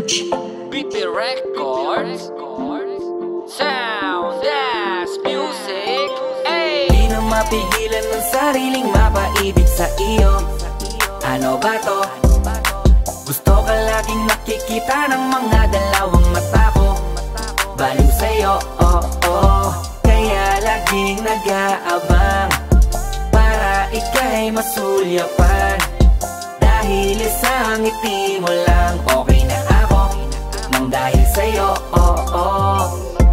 BP Records, Sound as Music. Ay! Di na mapigilan ng sariling mapaibig sa iyo. Ano ba to? Gusto ka laging nakikita ng mga dalawang mata ko. Baliw sa'yo, kaya laging nag-aabang para ika'y masulyapan. Dahil isang ngiti mo lang, okay na ako nang dahil sa'yo,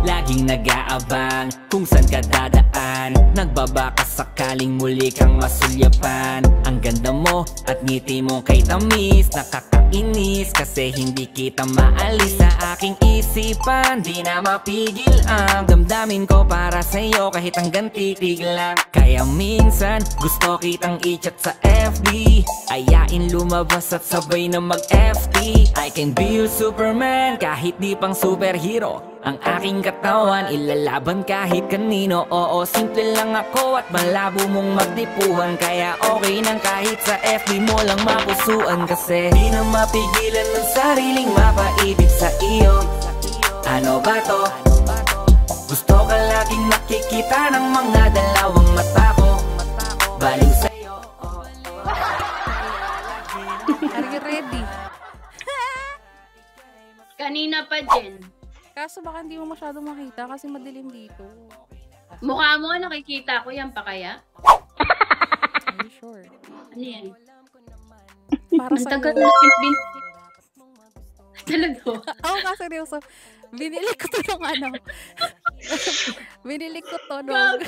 laging nag-aabang kung saan ka dadaan. Nagbabaka sakaling muli kang masulyapan. Ang ganda mo at ngiti mo kay tamis, nakakainis kasi hindi kita maalis sa aking isipan. Di na mapigil ang damdamin ko para sa'yo kahit hanggang titig lang. Kaya minsan gusto kitang i-chat sa FB, ayain lumabas at sabay na mag-FT. I can be your Superman kahit di pang superhero. Ang aking katawan ilalaban kahit kanino. Oo, simple lang ako at malabo mong magdipuhan. Kaya okay nang kahit sa FB mo lang mapusuan. Kasi di na mapigilan ng sariling mapaibig sa iyo. Ano ba to? Gusto ka laging nakikita ng mga dalawang mata ko. Baliw sa'yo, Are you ready? Kanina pa, Jen. Kaso baka hindi mo masyado makita kasi madilim dito. Mukha mo, nakikita ko yan pa kaya? Are you sure? Ano yan? Para Ang sa'yo. tagal na bin... Talaga? Oo nga, seryoso. Binili ko to nung ano. Binili ko to nung...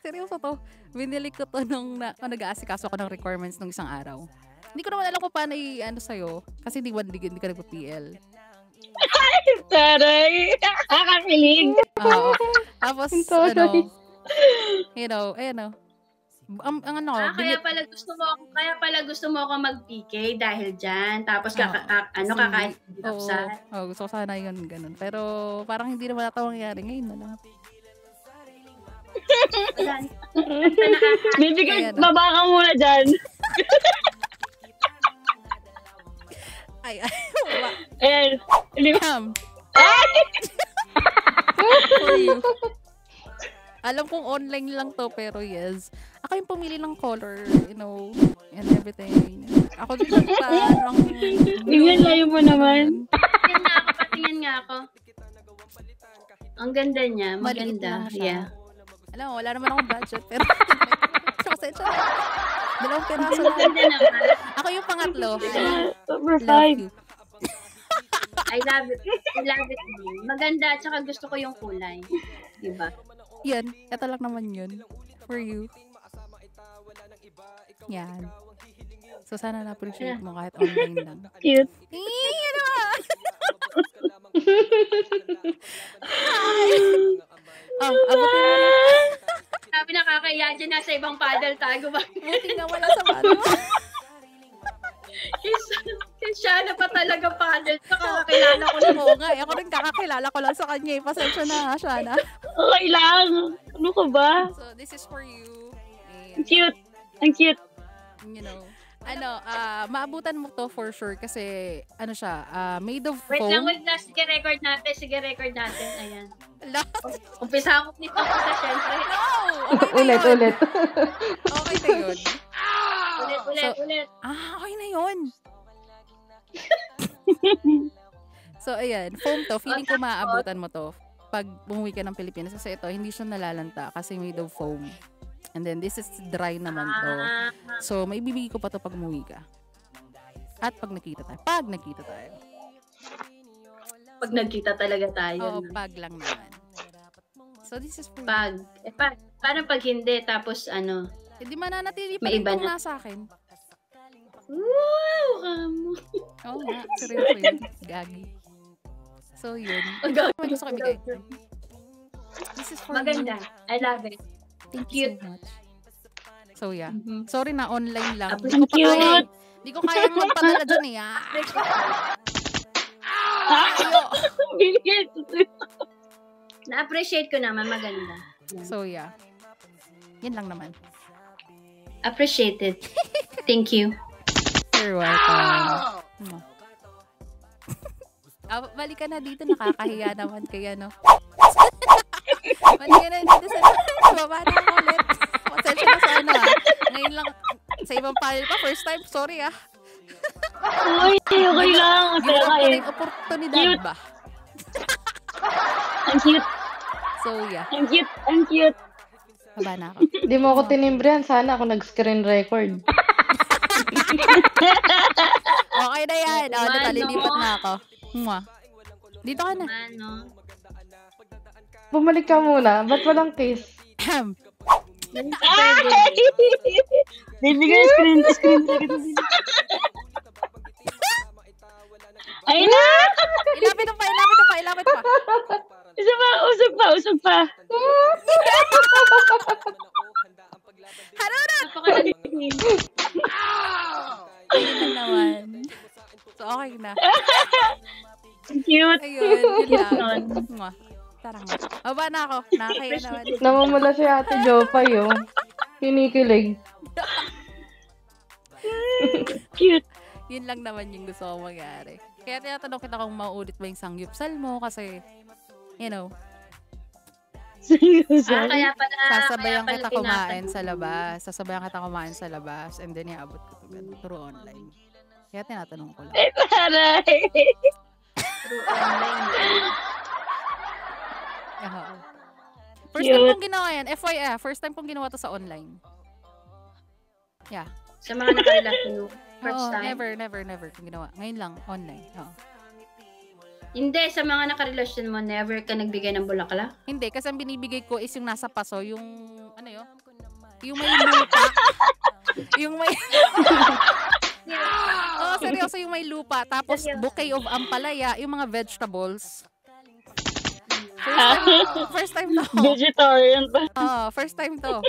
Seryoso to. Binili ko to nung nag-aasikaso ko ng requirements nung isang araw. Hindi ko naman alam kung paano i-ano sa'yo. Kasi hindi ka nagpa-PL. Taray! Nakakakilig! Oo. Tapos, ano, you know, ang ano, kaya pala gusto mo ako mag-PK dahil dyan. Tapos kakain sa... Oo, gusto ko sana yun, ganun. Pero parang hindi naman ito mangyayari ngayon na lang. Bibigay, baba ka muna dyan. Ay, Ayan. For you. Alam kong online lang to, pero yes. Ako yung pumili ng color, you know, and everything. Ako din parang... Bigyan layo mo naman. Patingin nga ako. Ang ganda niya, Maliit maganda. lang siya. Yeah. Alam mo, wala naman akong budget, pero... Pasensya na. Dalawang piraso Ang ganda lang. naman. Ako yung pangatlo. Super Love five. you. I love it. I love it. Maganda, tsaka gusto ko yung kulay. Diba? Yan. Ito lang naman yun. For you. Yan. So, sana na-appreciate mo kahit online lang. Cute. Ano ba? Abutin mo na. Sabi nakakaya dyan, nasa ibang paddle tago ba? Buti na wala sa mano. Siya na pa talaga paddle. Nakakakilala ko na. Oo nga, ako rin kakakilala ko lang sa kanya. Pasensya na ha, Shana. Okay lang. Ano ka ba? So, this is for you. Ang cute. Ang cute. You know, maabutan mo to for sure kasi, ano siya, made of Wait foam. lang. Sige, record natin. Ayan. Lahat. Umpisa ako nito sa syempre. No! Okay na yun. Ulit. Okay na yun. Ulit. Okay na yun. So, ayan. Foam to. Feeling ko maaabutan mo to pag bumuwi ka ng Pilipinas. Kasi ito, hindi siya nalalanta kasi made of foam. And then, this is dry naman to. So, may bibigay ko pa to pag umuwi ka. At pag nakita tayo. Pag nagkita talaga tayo. Oo, No? pag lang naman. So, this is for you. Paano pag hindi, tapos ano? Hindi mananatili pa May rin iba kung na. nasa akin. Wow! Kamo. Oo nga, seryoso yun. Gagi. So, yun. May gusto ko ibigay. This is for Maganda. you. I love it. Thank you Cute. so much. So, yeah. Mhm. Sorry na, online lang. Thank you. Hindi ko kaya magpadala dyan eh. Bigyan. Na-appreciate ko naman. Maganda. So, yeah. Yan lang naman. Appreciate it. Thank you. You're welcome. Balik ka na dito. Nakakahiya naman kaya, no? Balik ka na dito sa baba na ako ulit. Pasensya na sana. Ngayon lang, sa ibang panel pa, first time, sorry Uy, okay lang. Kaya nga eh. Oportunidad ba? Ang cute. So, yeah. Ang cute. Ang cute. Baba na ako. Hindi mo ako tinimbrehan. Sana ako nag-screen record. Okay na yan. O, dito, lilipat na ako. Mwah. Dito ka na. Ano? Bumalik ka muna. Ba't walang kiss? Bibigay screen record. Ay na! Ilapit pa. Usog pa. Harunat! Ayun naman. So, okay na. Cute. Ayun, yun lang. Mwah. Tara nga. Baba na ako. Nakakaya naman. Namamula si Ate Jopay, oh. Kinikilig. Cute. Yun lang naman yung gusto ko mangyari. Kaya tinatanong kita kung mauulit ba yung sangyupsal mo kasi, you know, Kaya pala. sasabayan kaya kita pala kumain sa labas. Sasabayan kita kumain sa labas and then iabot ko through online. Kaya tinatanong ko lang. Ay, taray. Through online. First time kong ginawa yan. FYI, first time kong ginawa to sa online. Yeah. Sa mga nakarelasyon mo. First Oo, time. never kong ginawa. Ngayon lang, online. Oo. Hindi, sa mga nakarelasyon mo, never ka nagbigay ng bulaklak? Hindi, kasi ang binibigay ko is yung nasa paso, yung, ano yun? Yung may lupa. Yung may... Oh, seryoso, yung may lupa. Tapos, bouquet of ampalaya, yung mga vegetables. First time to. Vegetarian pa. First time to.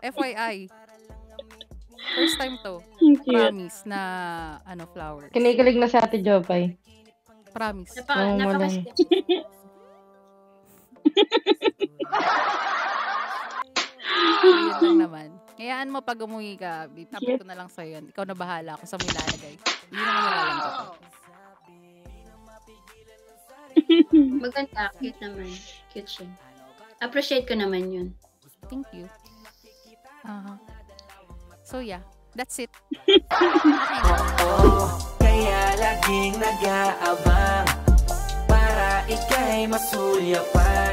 FYI. First time to. Cute. Promise na, flower. Kinikilig na si Ate Jopay. Promise. Yun lang naman. Hayaan mo pag umuwi ka, tapos ko na lang sa'yo. Ikaw na bahala kung saan mo ilalagay. Hindi naman nalalang ko. Maganda. Cute naman. Cute siya. Appreciate ko naman yun. Thank you. So yeah, that's it. Oo, kaya laging nag-aabang para ika'y masulyapan.